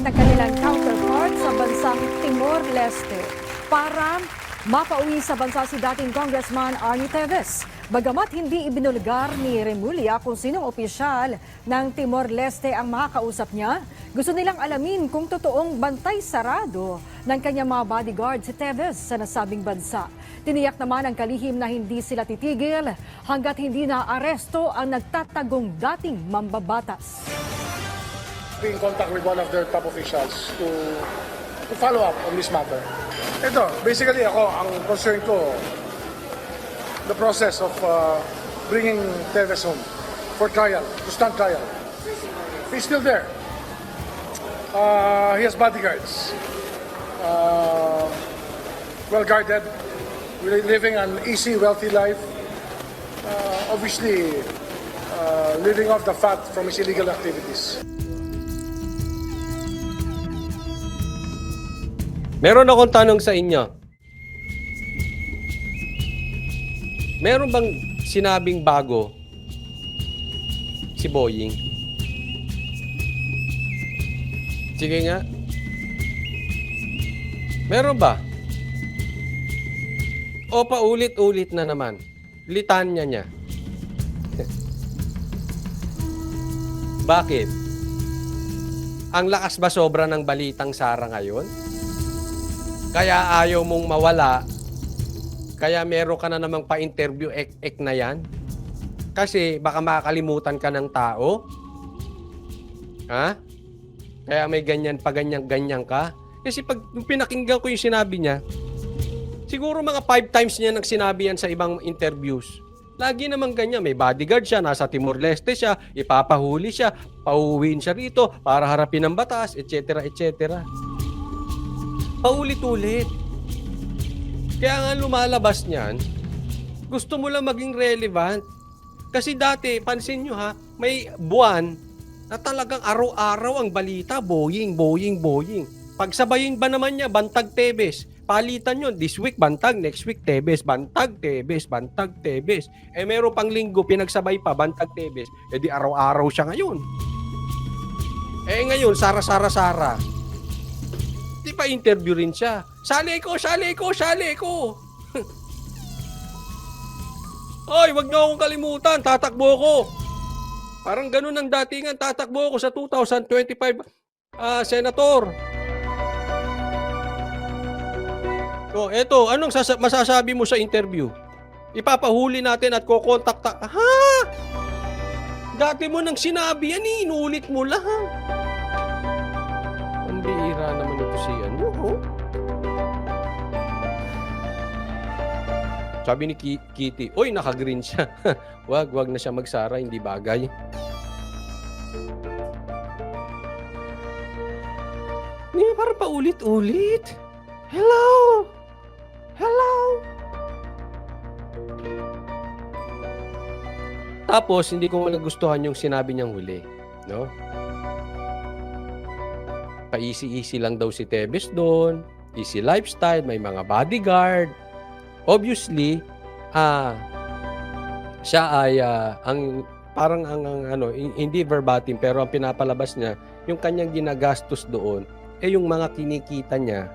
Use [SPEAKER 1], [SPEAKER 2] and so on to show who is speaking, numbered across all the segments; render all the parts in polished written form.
[SPEAKER 1] ng kanilang counterpart sa bansang Timor-Leste para mapauwi sa bansa si dating Congressman Arnie Teves. Bagamat hindi ibinulgar ni Remulla kung sinong opisyal ng Timor-Leste ang makakausap niya, gusto nilang alamin kung totoong bantay sarado ng kanyang mga bodyguard si Teves sa nasabing bansa. Tiniyak naman ang kalihim na hindi sila titigil hanggat hindi na-aresto ang nagtatagong dating mambabatas.
[SPEAKER 2] In contact with one of their top officials to follow up on this matter. Ito, basically ang concern ko, the process of bringing Teves home for trial, to stand trial. He's still there. He has bodyguards. Well guarded, living an easy, wealthy life. Obviously, living off the fat from his illegal activities.
[SPEAKER 3] Meron akong tanong sa inyo. Meron bang sinabing bago si Boying? Sige nga. Meron ba? O paulit-ulit na naman? Litanya niya. Bakit? Ang lakas ba sobra ng balitang Sara ngayon? Kaya ayaw mong mawala, kaya meron ka na namang pa-interview ek na yan. Kasi baka makakalimutan ka ng tao. Ha? Kaya may ganyan pa ganyan ka. Kasi pag pinakinggan ko yung sinabi niya, siguro mga 5 times niya nang sinabi yan sa ibang interviews. Lagi naman ganyan, may bodyguard siya, nasa Timor-Leste siya, ipapahuli siya, pauwiin siya rito para harapin ang batas, etc. etc. Paulit-ulit. Kaya nga lumalabas niyan, gusto mo lang maging relevant. Kasi dati, pansin nyo ha, may buwan na talagang araw-araw ang balita, Boying. Pagsabayin ba naman niya, Bantag Teves. Palitan yun, this week Bantag, next week Teves. Bantag Teves. Eh meron pang linggo, pinagsabay pa, Bantag Teves. Eh di araw-araw siya ngayon. Eh ngayon, Sara. Di pa interview rin siya. Sali ko. Oy, wag niyo akong kalimutan. Tatakbo ko. Parang ganun ang datingan. Tatakbo ako sa 2025 senator. So, eto, anong masasabi mo sa interview? Ipapahuli natin at kukontakta. Ha? Dati mo nang sinabi yan, inulit mo lang. Ang bihira naman ito si ano, oh. Sabi ni Kitty, oy, naka-green siya. wag na siya magsara, hindi bagay. Hindi, para pa ulit-ulit. Hello. Tapos, hindi ko nagustuhan yung sinabi niyang huli. No? Pa-easy-easy lang daw si Teves doon. Easy lifestyle, may mga bodyguard. Obviously, siya ay hindi verbatim pero ang pinapalabas niya, yung kanyang ginagastos doon yung mga kinikita niya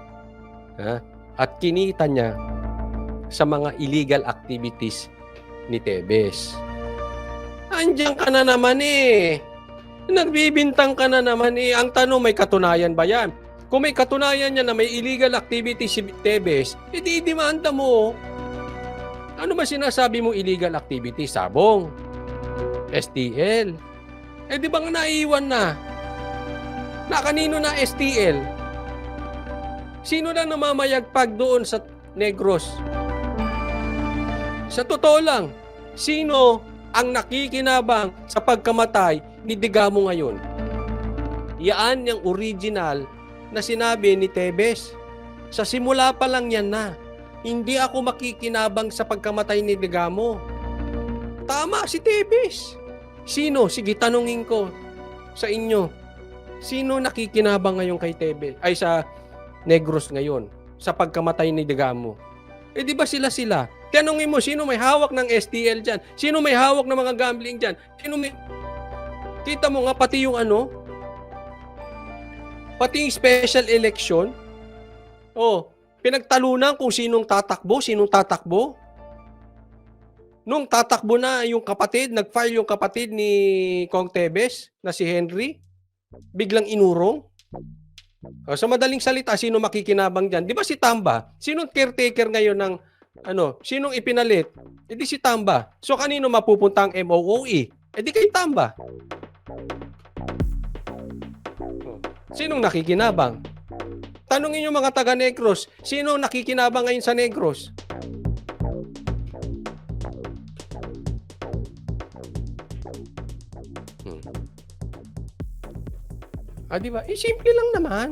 [SPEAKER 3] at kinita niya sa mga illegal activities ni Teves. Andiyan ka na naman Nagbibintang ka na naman Ang tanong, may katunayan ba yan? Kung may katunayan niya na may illegal activity si Teves, i-demanda mo. Ano ba sinasabi mo illegal activity? Sabong. STL. Di ba nga naiiwan na? Na kanino na STL? Sino na namamayagpag doon sa Negros? Sa totoo lang, sino ang nakikinabang sa pagkamatay ni Digamo ngayon? Yan yung original na sinabi ni Teves. Sa simula pa lang yan na. Hindi ako makikinabang sa pagkamatay ni Digamo. Tama si Teves. Sino? Sige, tanungin ko sa inyo. Sino nakikinabang ngayon kay Teves? Ay sa Negros ngayon sa pagkamatay ni Digamo? Di ba sila? Tanungin mo, sino may hawak ng STL dyan? Sino may hawak ng mga gambling dyan? Sino may... Kita mo nga pati yung Pati yung special election, pinagtalunan kung sinong tatakbo. Nung tatakbo na yung kapatid, nag-file yung kapatid ni Kong Tebes na si Henry, biglang inurong. Sa madaling salita, sino makikinabang dyan? Di ba si Tamba? Sinong caretaker ngayon ng, sinong ipinalit? E di si Tamba. So kanino mapupunta ang MOOE? E di kay Tamba. Sinong nakikinabang? Tanungin yung mga taga Negros, sino nakikinabang ngayon sa Negros? Di ba? Simple lang naman.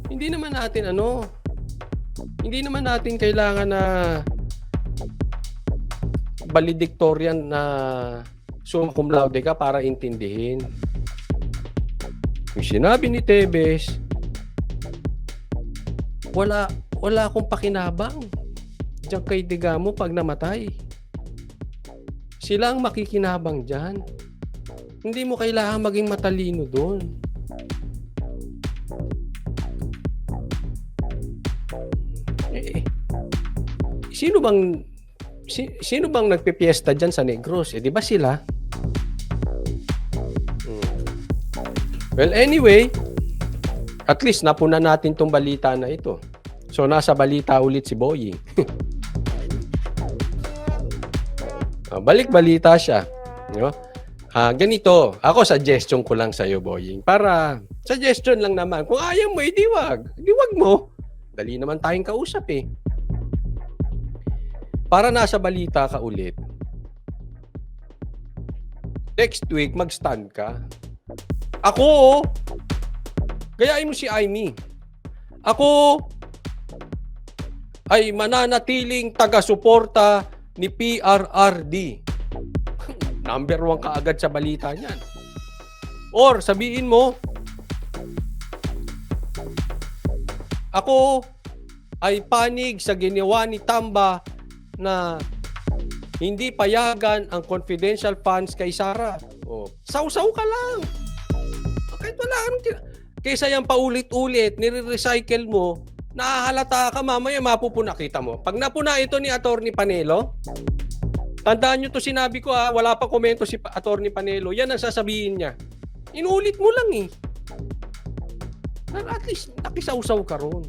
[SPEAKER 3] Hindi naman natin kailangan na valedictorian na summa cum laude ka para intindihin. Yung sinabi ni Tebes, wala akong pakinabang diyan kay Digamo pag namatay. Sila ang makikinabang diyan. Hindi mo kailangan maging matalino doon. Sino bang nagpipiesta diyan sa Negros? Di ba sila? Well, anyway, at least napuna natin tong balita na ito. So, nasa balita ulit si Boying. Balik balita siya. No? Ganito, ako suggestion ko lang sa'yo, Boying. Para, suggestion lang naman. Kung ayaw mo, diwag. Diwag mo. Dali naman tayong kausap eh. Para nasa balita ka ulit, next week, mag-stand ka. Ako, gayain mo si Aimee. Ako ay mananatiling taga-suporta ni PRRD. Number 1 ka agad sa balita niyan. Or sabihin mo, ako ay panig sa ginawa ni Tamba na hindi payagan ang confidential funds kay Sara. Sausaw ka lang. Kahit wala kang kaysa yan paulit-ulit, nire-recycle mo, nahahalata ka, mamaya mapupuna. Kita mo. Pag napuna ito ni Atty. Panelo, tandaan nyo to, sinabi ko wala pa komento si Atty. Panelo, yan ang sasabihin niya. Inulit mo lang eh. At least nakisawsaw ka ron.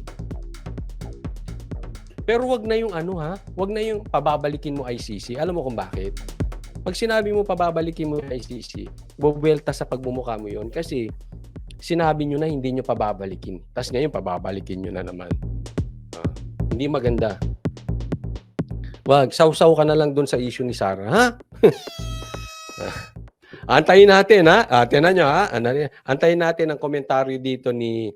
[SPEAKER 3] Pero wag na yung wag na yung pababalikin mo ICC. Alam mo kung bakit? Pag sinabi mo pababalikin mo ICC, bubuelta sa pagmumukha mo yon kasi sinabi nyo na hindi nyo pababalikin. Tapos ngayon pababalikin nyo na naman. Hindi maganda. Wag, sausaw ka na lang dun sa issue ni Sara, ha? Antayin natin, ha? Tinan nyo, ha? Antayin natin ang komentaryo dito ni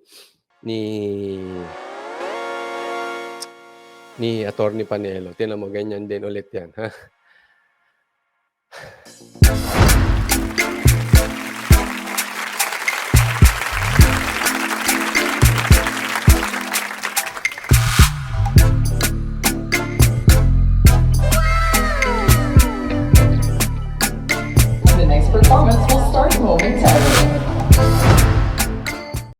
[SPEAKER 3] Atty. Panelo. Tinan mo, ganyan din ulit yan, ha?